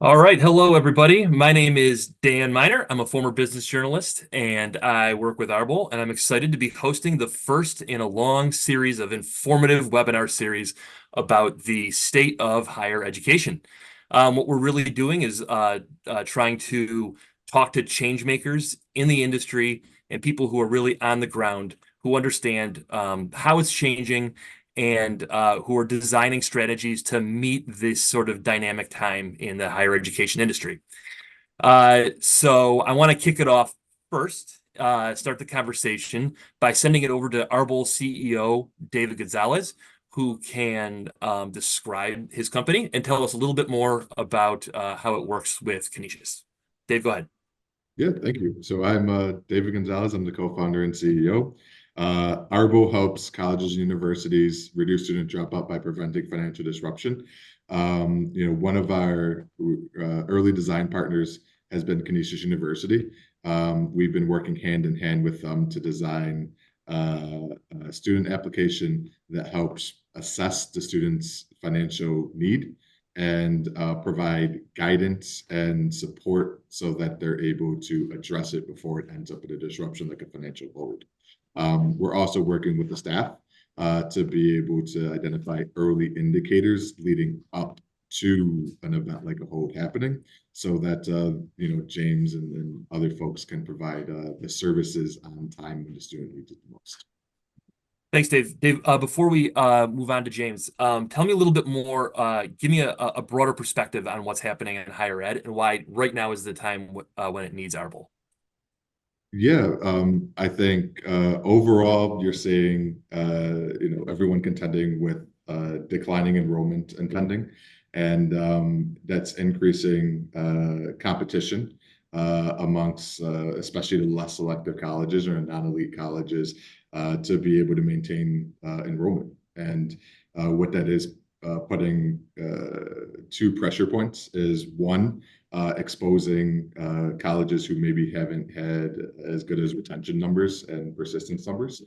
All right. Hello, everybody. My name is Dan Miner. I'm a former business journalist and I work with Arbol, and I'm excited to be hosting the first in a long series of informative webinar series about the state of higher education. What we're really doing is trying to talk to change makers in the industry and people who are really on the ground, who understand how it's changing and who are designing strategies to meet this sort of dynamic time in the higher education industry. So I want to kick it off first, start the conversation by sending it over to Arbol CEO David Gonzalez, who can describe his company and tell us a little bit more about how it works with Canisius. Dave, go ahead. Yeah, thank you. So I'm David Gonzalez. I'm the co-founder and CEO. Arbol helps colleges and universities reduce student dropout by preventing financial disruption. One of our early design partners has been Canisius University. We've been working hand in hand with them to design a student application that helps assess the student's financial need and provide guidance and support so that they're able to address it before it ends up in a disruption like a financial hold. We're also working with the staff to be able to identify early indicators leading up to an event like a hold happening so that James and other folks can provide the services on time when the student needs it the most. Thanks, Dave. Dave, before we move on to James, tell me a little bit more, give me a broader perspective on what's happening in higher ed and why right now is the time when it needs Arbol. Yeah, I think overall you're seeing everyone contending with declining enrollment and pending, and that's increasing competition amongst especially the less selective colleges or non-elite colleges to be able to maintain enrollment. And what that is putting two pressure points is one, exposing colleges who maybe haven't had as good as retention numbers and persistence numbers,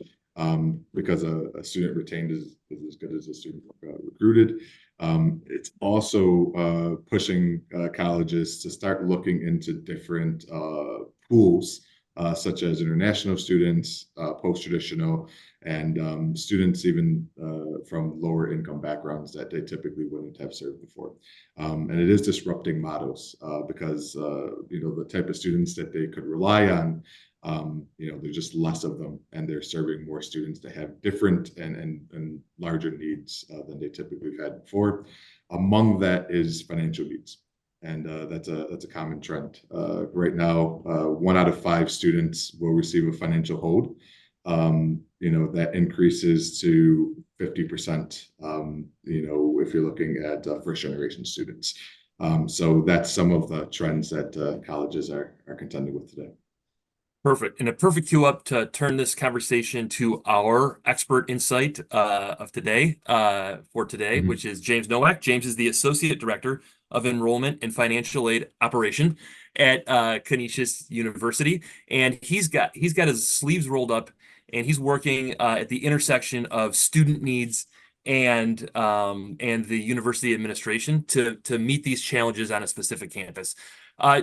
because a student retained is as good as a student recruited. It's also pushing colleges to start looking into different pools, such as international students, post-traditional, and students even from lower income backgrounds that they typically wouldn't have served before. And it is disrupting models because the type of students that they could rely on, there's just less of them, and they're serving more students that have different and larger needs than they typically have had before. Among that is financial needs. And that's a common trend. Right now, 1 out of 5 students will receive a financial hold. That increases to 50%, if you're looking at first generation students. So that's some of the trends that colleges are contending with today. Perfect. And a perfect cue up to turn this conversation to our expert insight of today, which is James Nowak. James is the Associate Director of Enrollment and Financial Aid Operation at Canisius University. And he's got his sleeves rolled up, and he's working at the intersection of student needs and the university administration to meet these challenges on a specific campus.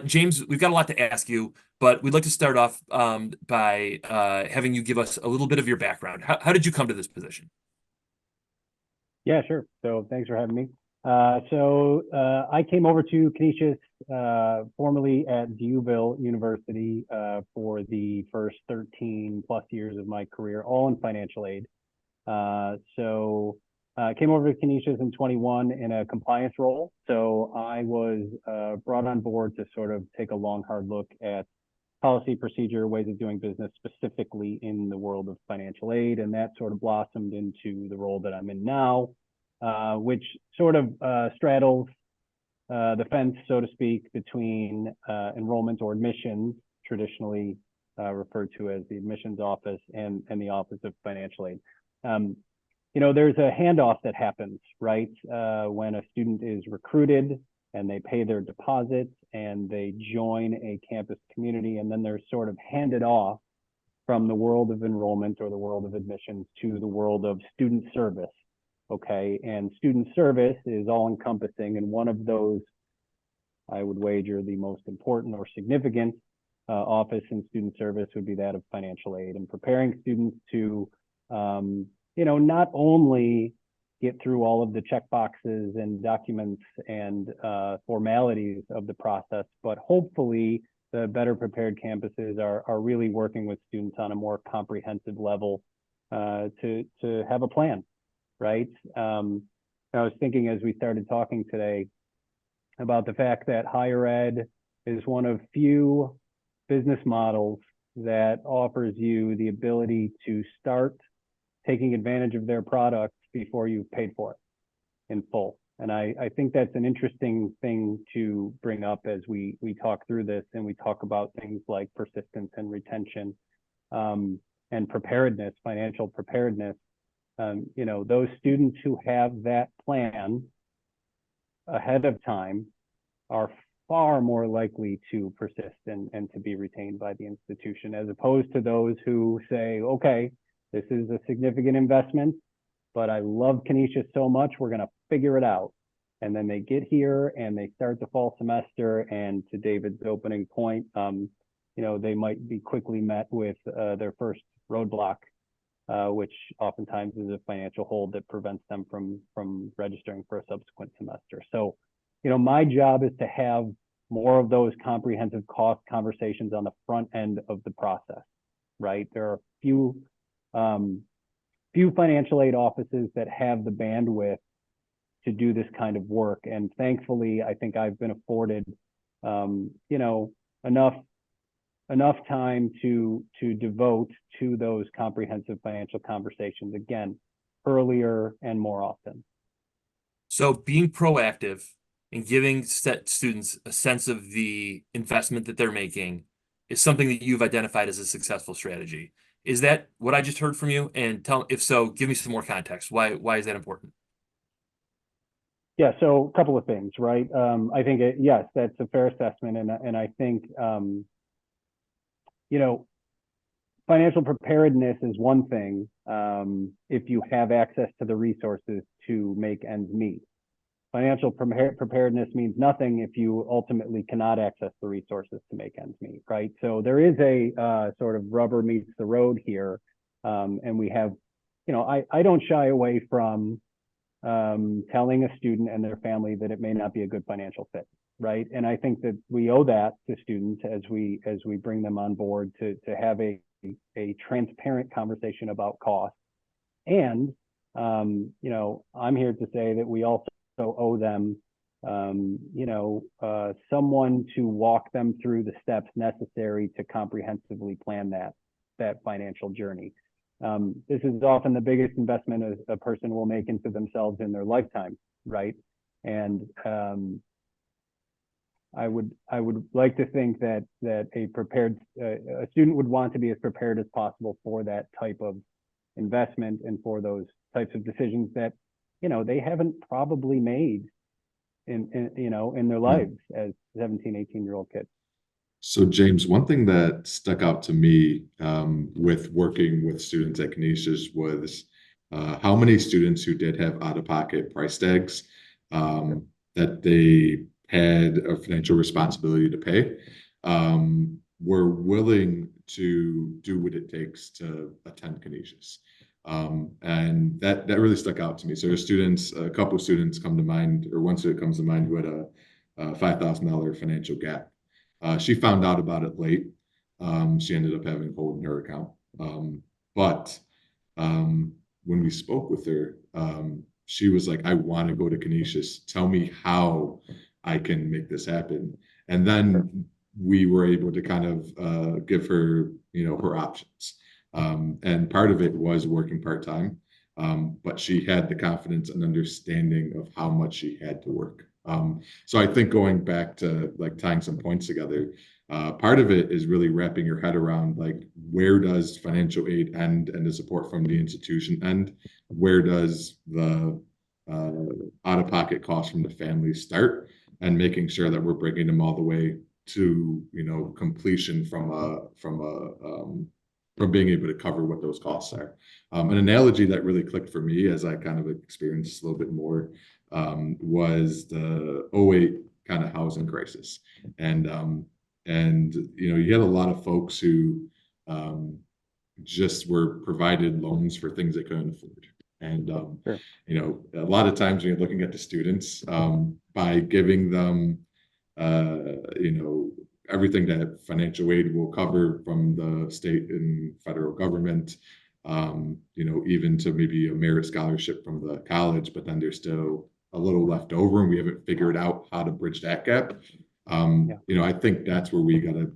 James, we've got a lot to ask you, but we'd like to start off by having you give us a little bit of your background. How did you come to this position? Yeah, sure. So thanks for having me. I came over to Canisius, formerly at Viewville University, for the first 13 plus years of my career, all in financial aid. I came over to Canisius in 21 in a compliance role. So I was brought on board to sort of take a long, hard look at policy, procedure, ways of doing business, specifically in the world of financial aid. And that sort of blossomed into the role that I'm in now, which sort of straddles the fence, so to speak, between enrollment or admissions, traditionally referred to as the admissions office, and the Office of Financial Aid. There's a handoff that happens, right? When a student is recruited and they pay their deposits and they join a campus community, and then they're sort of handed off from the world of enrollment or the world of admissions to the world of student service, okay? And student service is all encompassing, and one of those I would wager the most important or significant office in student service would be that of financial aid, and preparing students to, not only get through all of the check boxes and documents and formalities of the process, but hopefully the better prepared campuses are really working with students on a more comprehensive level to have a plan, right? I was thinking as we started talking today about the fact that higher ed is one of few business models that offers you the ability to start taking advantage of their products before you've paid for it in full. And I think that's an interesting thing to bring up as we talk through this and we talk about things like persistence and retention and preparedness, financial preparedness. Those students who have that plan ahead of time are far more likely to persist and to be retained by the institution, as opposed to those who say, okay, this is a significant investment, but I love Canisius so much, we're going to figure it out. And then they get here and they start the fall semester, and to David's opening point, they might be quickly met with their first roadblock, which oftentimes is a financial hold that prevents them from registering for a subsequent semester. So, my job is to have more of those comprehensive cost conversations on the front end of the process, right? There are few financial aid offices that have the bandwidth to do this kind of work. And thankfully, I think I've been afforded, enough time to devote to those comprehensive financial conversations, again, earlier and more often. So being proactive and giving students a sense of the investment that they're making is something that you've identified as a successful strategy. Is that what I just heard from you? And if so, give me some more context. Why is that important? Yeah, so a couple of things, right? I think, yes, that's a fair assessment. And I think, financial preparedness is one thing if you have access to the resources to make ends meet. Financial preparedness means nothing if you ultimately cannot access the resources to make ends meet, right? So there is a sort of rubber meets the road here. And we have, I don't shy away from telling a student and their family that it may not be a good financial fit, right? And I think that we owe that to students as we bring them on board to have a transparent conversation about cost. And I'm here to say that we also owe them someone to walk them through the steps necessary to comprehensively plan that financial journey. This is often the biggest investment a person will make into themselves in their lifetime, right? And I would like to think that a student would want to be as prepared as possible for that type of investment and for those types of decisions that they haven't probably made in their lives as 17, 18-year-old kids. So James, one thing that stuck out to me with working with students at Canisius was how many students who did have out-of-pocket price tags that they had a financial responsibility to pay were willing to do what it takes to attend Canisius. And that really stuck out to me. So there's a couple of students come to mind, or one student comes to mind who had a $5,000 financial gap. She found out about it late. She ended up having a hold in her account. But when we spoke with her, she was like, I want to go to Canisius. Tell me how I can make this happen. And then we were able to kind of give her, her options. And part of it was working part-time, but she had the confidence and understanding of how much she had to work. So I think going back to like tying some points together, part of it is really wrapping your head around like where does financial aid end and the support from the institution end? Where does the out-of-pocket cost from the family start? And making sure that we're bringing them all the way to completion from being able to cover what those costs are. An analogy that really clicked for me as I kind of experienced a little bit more was the 08 kind of housing crisis. And you had a lot of folks who just were provided loans for things they couldn't afford. And Sure. a lot of times when you're looking at the students, by giving them everything that financial aid will cover from the state and federal government, even to maybe a merit scholarship from the college, but then there's still a little left over and we haven't figured out how to bridge that gap. I think that's where we got to,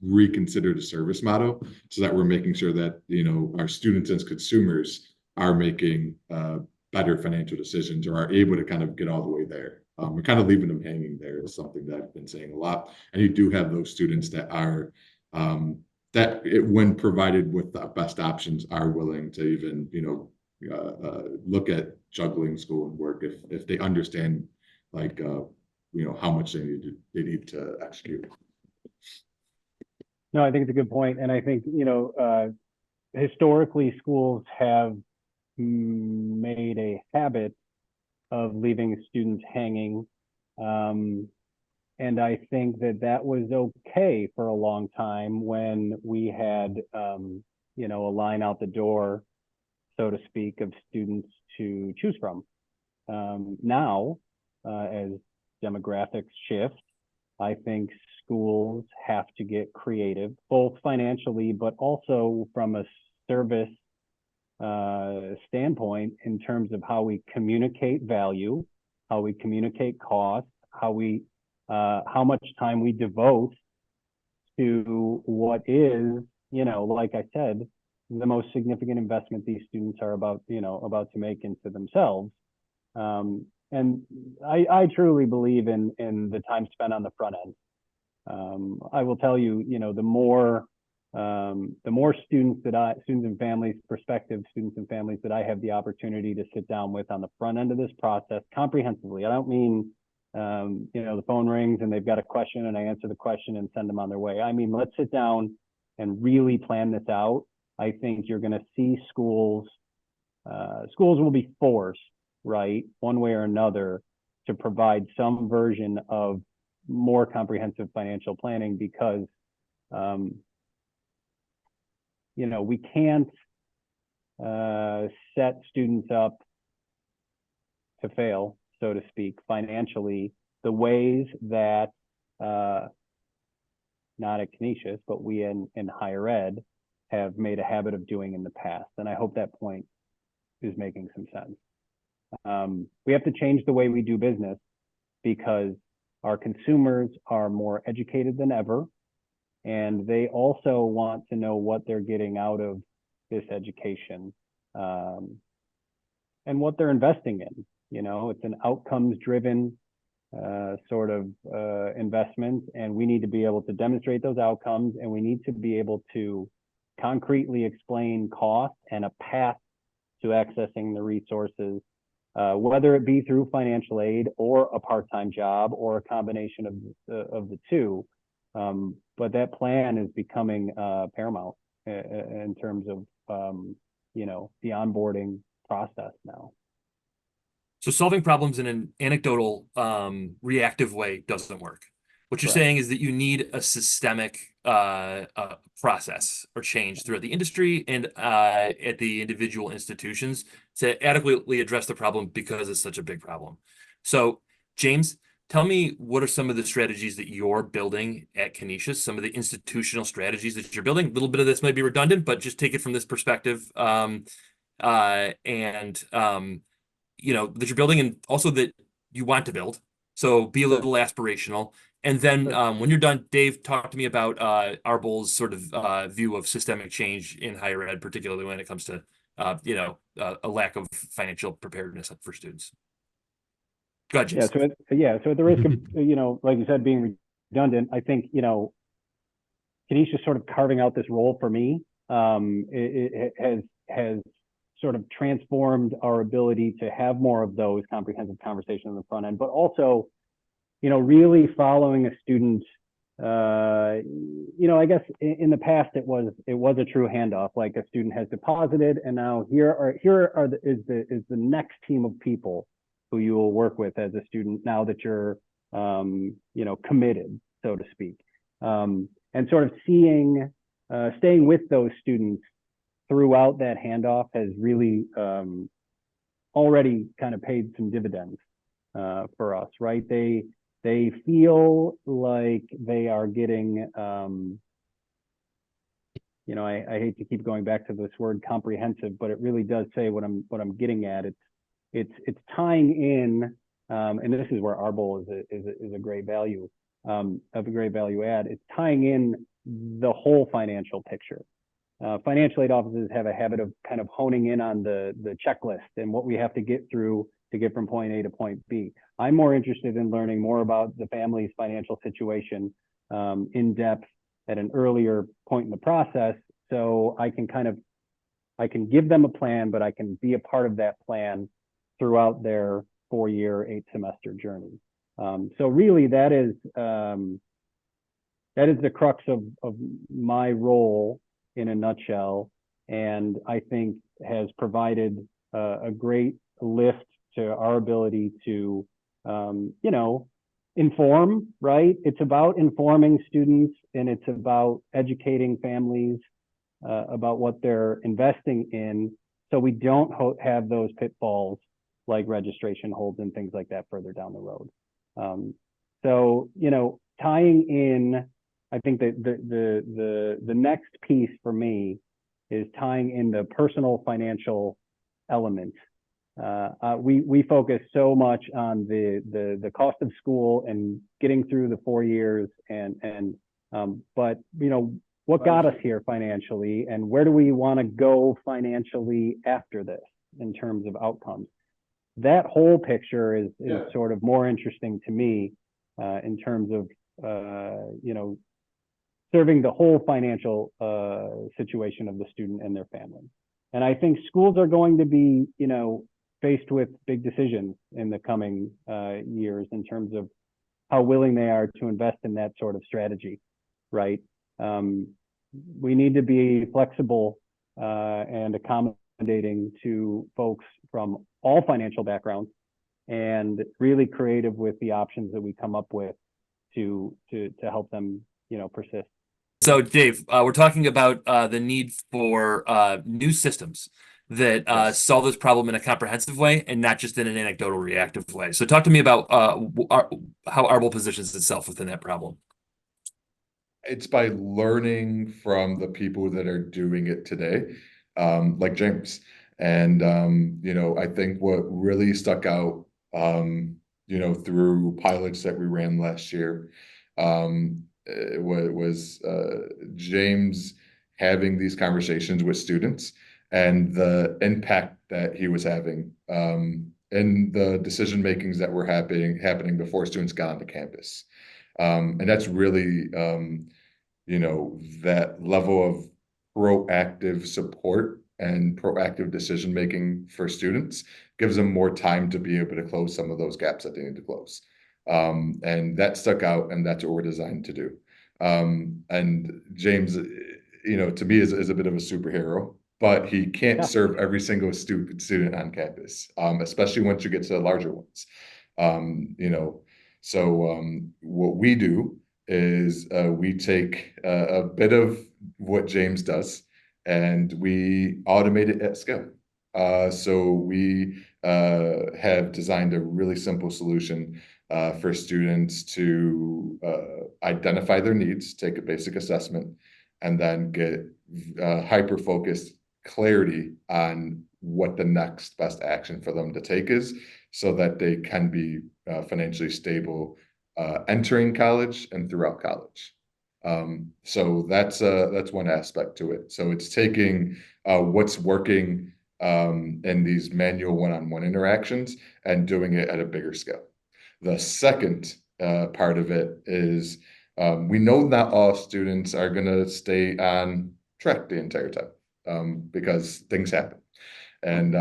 reconsider the service model so that we're making sure that, our students as consumers are making better financial decisions or are able to kind of get all the way there. We're kind of leaving them hanging there is something that I've been saying a lot. And you do have those students that are, when provided with the best options, are willing to even, look at juggling school and work if they understand, like, how much they need to execute. No, I think it's a good point. And I think, historically schools have made a habit of leaving students hanging. And I think that was okay for a long time when we had, a line out the door, so to speak, of students to choose from. Now, as demographics shift, I think schools have to get creative, both financially, but also from a service standpoint in terms of how we communicate value, how we communicate cost, how much time we devote to what is, like I said, the most significant investment these students are about to make into themselves. And I truly believe in the time spent on the front end. I will tell you, the more students and families, prospective students and families that I have the opportunity to sit down with on the front end of this process comprehensively. I don't mean, the phone rings and they've got a question and I answer the question and send them on their way. I mean, let's sit down and really plan this out. I think you're going to see schools will be forced, right, one way or another, to provide some version of more comprehensive financial planning because, we can't set students up to fail, so to speak, financially, the ways that, not at Canisius, but we in higher ed have made a habit of doing in the past. And I hope that point is making some sense. We have to change the way we do business because our consumers are more educated than ever, and they also want to know what they're getting out of this education and what they're investing in. It's an outcomes-driven sort of investment, and we need to be able to demonstrate those outcomes, and we need to be able to concretely explain cost and a path to accessing the resources, whether it be through financial aid or a part-time job or a combination of the two. But that plan is becoming paramount in terms of, the onboarding process now. So solving problems in an anecdotal, reactive way doesn't work. What you're Correct. saying is that you need a systemic process or change throughout the industry and at the individual institutions to adequately address the problem because it's such a big problem. So, James, tell me, what are some of the strategies that you're building at Canisius, some of the institutional strategies that you're building? A little bit of this might be redundant, but just take it from this perspective. That you're building and also that you want to build. So be a little aspirational. And then when you're done, Dave, talk to me about Arbol's sort of view of systemic change in higher ed, particularly when it comes to, a lack of financial preparedness for students. Go ahead, James. So at the risk of, like you said, being redundant, I think, Canisius sort of carving out this role for me, it has sort of transformed our ability to have more of those comprehensive conversations on the front end, but also, really following a student. I guess in the past it was a true handoff, like a student has deposited, and now here is the next team of people who you will work with as a student now that you're, committed, so to speak. And sort of staying with those students throughout that handoff has really already kind of paid some dividends for us, right? They feel like they are getting, I hate to keep going back to this word comprehensive, but it really does say what I'm getting at. It's tying in, and this is where Arbol is a great value, of a great value add. It's tying in the whole financial picture. Financial aid offices have a habit of kind of honing in on the checklist and what we have to get through to get from point A to point B. I'm more interested in learning more about the family's financial situation in depth at an earlier point in the process, so I can give them a plan, but I can be a part of that plan throughout their 4-year, 8-semester journey. So really, that is the crux of my role in a nutshell, and I think has provided a great lift to our ability to, inform, right? It's about informing students, and it's about educating families about what they're investing in, so we don't have those pitfalls like registration holds and things like that further down the road. So, tying in, I think that the next piece for me is tying in the personal financial element. We focus so much on the cost of school and getting through the 4 years, but what got us here financially, and where do we want to go financially after this in terms of outcomes? That whole picture is sort of more interesting to me in terms of serving the whole financial situation of the student and their family. And I think schools are going to be, faced with big decisions in the coming years in terms of how willing they are to invest in that sort of strategy, right? We need to be flexible and accommodating to folks from all financial backgrounds, and really creative with the options that we come up with to help them, persist. So, Dave, we're talking about the need for new systems that solve this problem in a comprehensive way and not just in an anecdotal, reactive way. So, talk to me about how Arbol positions itself within that problem. It's by learning from the people that are doing it today, like James. And, I think what really stuck out, through pilots that we ran last year, was James having these conversations with students and the impact that he was having and the decision makings that were happening before students got onto campus. And that's really, that level of proactive support and proactive decision making for students gives them more time to be able to close some of those gaps that they need to close. And that stuck out, and that's what we're designed to do. And James, to me is a bit of a superhero, but he can't serve every single student on campus, especially once you get to the larger ones. So what we do is we take a bit of what James does and we automate it at scale. So we have designed a really simple solution for students to identify their needs, take a basic assessment, and then get hyper-focused clarity on what the next best action for them to take is, so that they can be financially stable entering college and throughout college. So that's one aspect to it. So it's taking what's working in these manual one-on-one interactions and doing it at a bigger scale. The second part of it is we know not all students are going to stay on track the entire time because things happen. And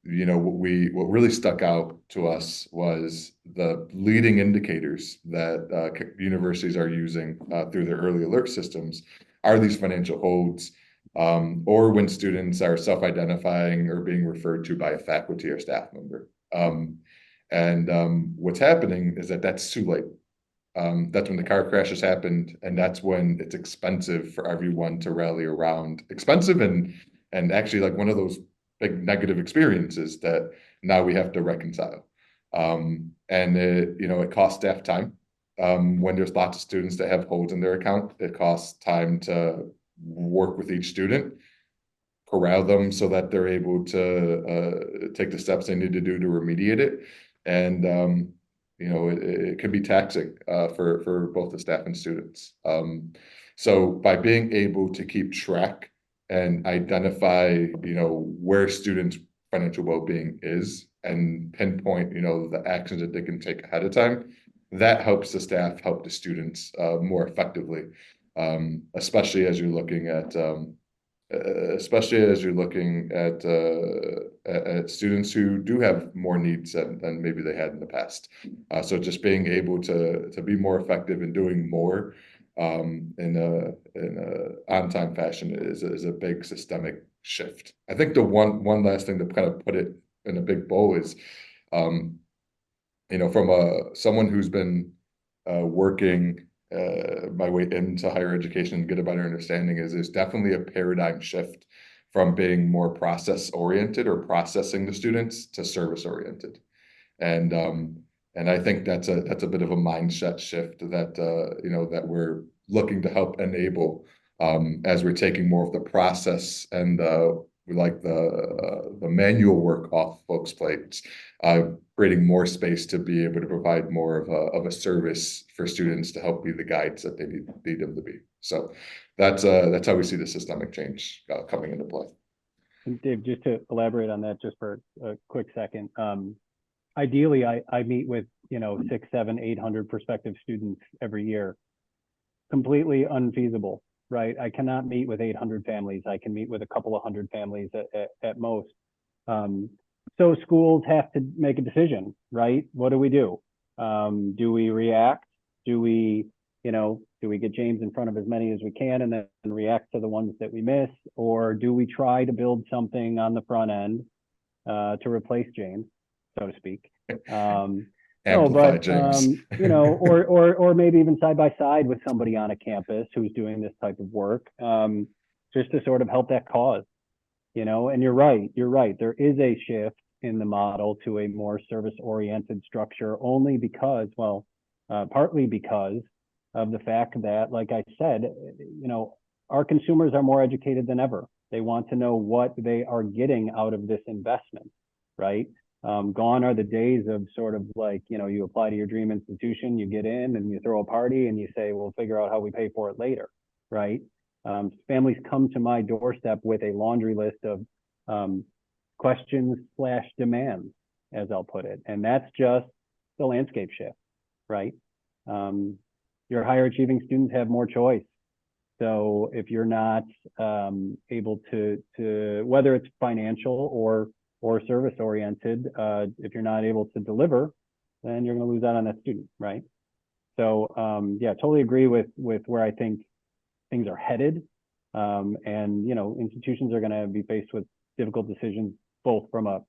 what really stuck out to us was the leading indicators that universities are using through their early alert systems are these financial holds, or when students are self-identifying or being referred to by a faculty or staff member. And what's happening is that that's too late. That's when the car crashes happened, and that's when it's expensive for everyone to rally around. Expensive and actually like one of those big negative experiences that now we have to reconcile. And it costs staff time. When there's lots of students that have holes in their account, it costs time to work with each student, corral them so that they're able to take the steps they need to do to remediate it. And it can be taxing for both the staff and students. So by being able to keep track and identify, where students' financial well-being is and pinpoint, the actions that they can take ahead of time, that helps the staff help the students more effectively, especially as you're looking at students who do have more needs than maybe they had in the past. So just being able to be more effective in doing more in a on-time fashion is a big systemic shift. I think the one last thing to kind of put it in a big bow is, from someone who's been working my way into higher education and get a better understanding is there's definitely a paradigm shift from being more process oriented or processing the students to service oriented. And I think that's a bit of a mindset shift that that we're looking to help enable as we're taking more of the process and we like the manual work off folks' plates, creating more space to be able to provide more of a service for students to help be the guides that they need them to be. So that's how we see the systemic change coming into play. And Dave, just to elaborate on that just for a quick second, ideally I meet with 600, 700, 800 prospective students every year. Completely unfeasible, right? I cannot meet with 800 families. I can meet with a couple of hundred families at most. So schools have to make a decision, right? What do we do? Do we react? Do we get James in front of as many as we can and then react to the ones that we miss? Or do we try to build something on the front end to replace James, so to speak? Amplify James. Or maybe even side by side with somebody on a campus who's doing this type of work, just to sort of help that cause, and you're right. There is a shift in the model to a more service-oriented structure only because, partly because of the fact that, like I said, our consumers are more educated than ever. They want to know what they are getting out of this investment, right? Gone are the days of sort of like, you apply to your dream institution, you get in and you throw a party and you say, we'll figure out how we pay for it later, right? Families come to my doorstep with a laundry list of questions/demands, as I'll put it. And that's just the landscape shift, right? Your higher achieving students have more choice. So if you're not able to, whether it's financial or service oriented, if you're not able to deliver, then you're going to lose out on that student, right? So totally agree with where I think things are headed. And institutions are going to be faced with difficult decisions, both from a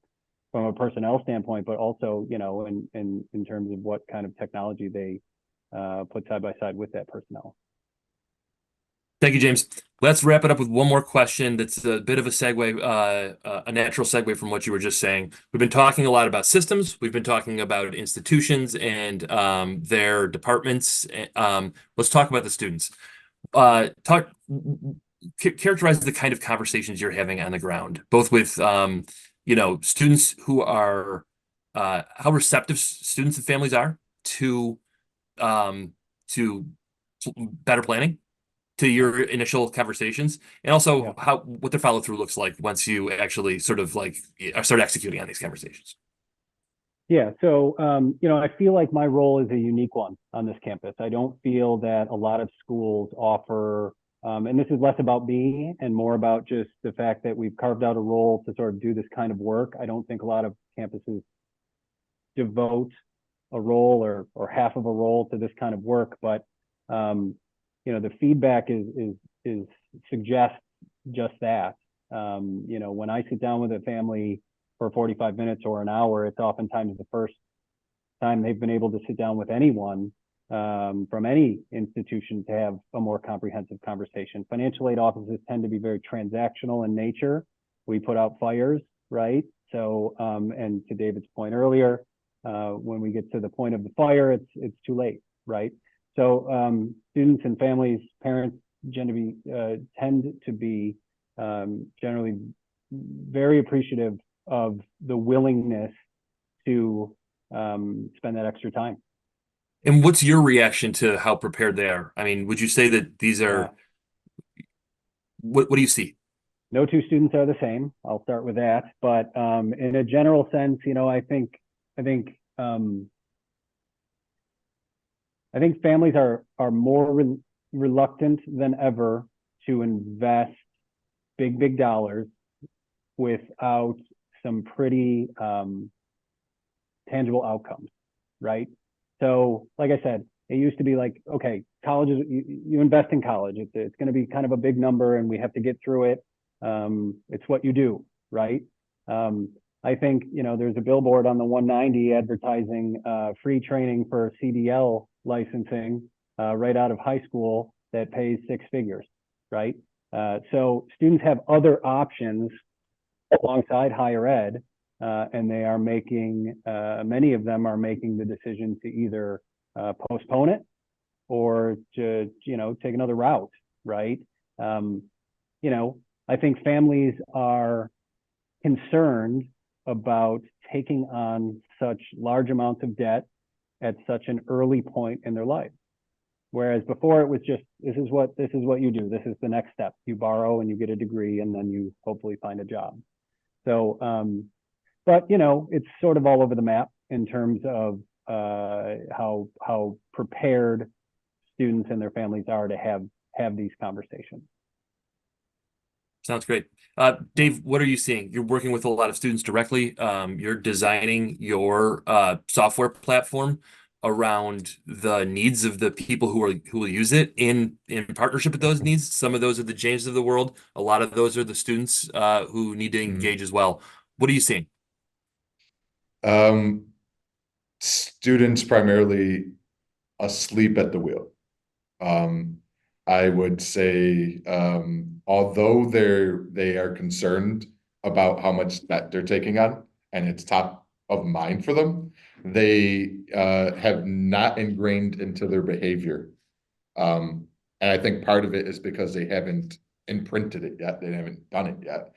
personnel standpoint, but also in terms of what kind of technology they put side by side with that personnel. Thank you, James. Let's wrap it up with one more question that's a bit of a segue, a natural segue from what you were just saying. We've been talking a lot about systems. We've been talking about institutions and their departments. Let's talk about the students. Characterize the kind of conversations you're having on the ground, both with students who are how receptive students and families are to better planning, to your initial conversations, and also what the follow through looks like once you actually sort of like start executing on these conversations. Yeah, so I feel like my role is a unique one on this campus. I don't feel that a lot of schools offer, and this is less about me and more about just the fact that we've carved out a role to sort of do this kind of work. I don't think a lot of campuses devote a role or half of a role to this kind of work, but the feedback is suggests just that. When I sit down with a family for 45 minutes or an hour, it's oftentimes the first time they've been able to sit down with anyone from any institution to have a more comprehensive conversation. Financial aid offices tend to be very transactional in nature. We put out fires, right? So, and to David's point earlier, when we get to the point of the fire, it's too late, right? So students and families, parents tend to be generally very appreciative of the willingness to spend that extra time. And what's your reaction to how prepared they are? I mean, would you say that these are, what do you see? No two students are the same. I'll start with that. But in a general sense, you know, I think families are more reluctant than ever to invest big dollars without some pretty tangible outcomes, right? So, like I said, it used to be like, okay, college is, you invest in college. It's going to be kind of a big number, and we have to get through it. It's what you do, right? I think, you know, there's a billboard on the 190 advertising free training for CDL licensing right out of high school that pays six figures, right? So students have other options alongside higher ed, and they are making, many of them are making the decision to either postpone it or to, you know, take another route, right? You know, I think families are concerned about taking on such large amounts of debt at such an early point in their life. Whereas before it was just, this is what you do. This is the next step. You borrow and you get a degree, and then you hopefully find a job. So, but you know, it's sort of all over the map in terms of how prepared students and their families are to have these conversations. Sounds great. Dave, what are you seeing? You're working with a lot of students directly. You're designing your software platform around the needs of the people who will use it in partnership with those needs. Some of those are the James of the world. A lot of those are the students who need to engage as well. What are you seeing? Students primarily asleep at the wheel. I would say, although they are concerned about how much debt they're taking on, and it's top of mind for them, they have not ingrained into their behavior. And I think part of it is because they haven't imprinted it yet. They haven't done it yet.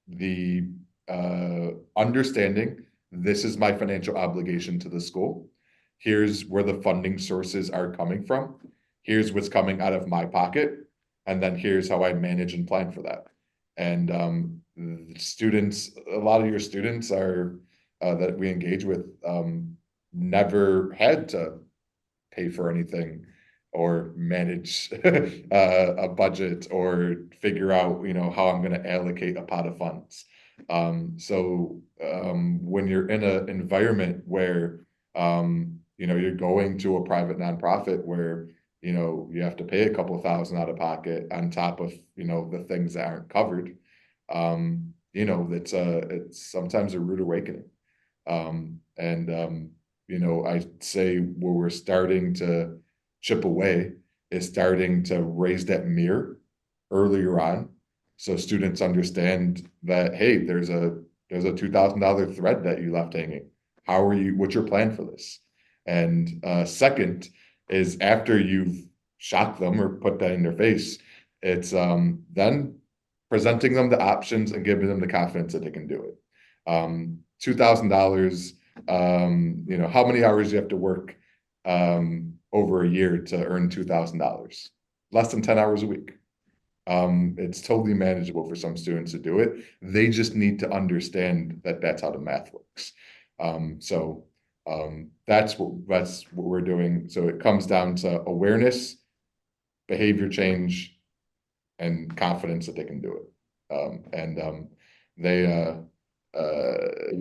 The understanding, this is my financial obligation to the school. Here's where the funding sources are coming from. Here's what's coming out of my pocket. And then here's how I manage and plan for that. And students, a lot of your students are that we engage with never had to pay for anything or manage a budget or figure out, you know, how I'm going to allocate a pot of funds. So when you're in an environment where, you know, you're going to a private nonprofit where, you know, you have to pay a couple $1,000 out of pocket on top of, you know, the things that aren't covered, you know, it's sometimes a rude awakening. You know, I say where we're starting to chip away is starting to raise that mirror earlier on. So students understand that, hey, there's a $2,000 thread that you left hanging. What's your plan for this? And second is after you've shocked them or put that in their face, it's then presenting them the options and giving them the confidence that they can do it. $2,000, you know, how many hours you have to work over a year to earn $2,000? Less than 10 hours a week. It's totally manageable for some students to do it. They just need to understand that that's how the math works. That's what we're doing. So it comes down to awareness, behavior change, and confidence that they can do it.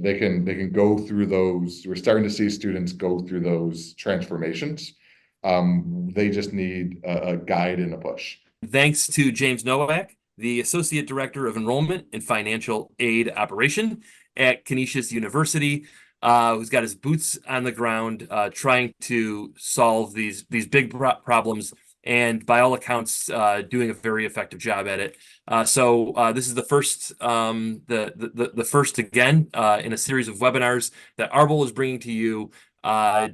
They can go through those. We're starting to see students go through those transformations. They just need a guide and a push. Thanks to James Nowak, the Associate Director of Enrollment and Financial Aid Operation at Canisius University. who's got his boots on the ground, trying to solve these big problems, and by all accounts, doing a very effective job at it. So this is the first, the first again in a series of webinars that Arbol is bringing to you,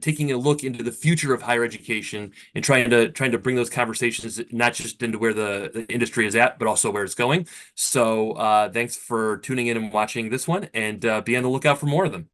taking a look into the future of higher education and trying to bring those conversations not just into where the industry is at, but also where it's going. So thanks for tuning in and watching this one, and be on the lookout for more of them.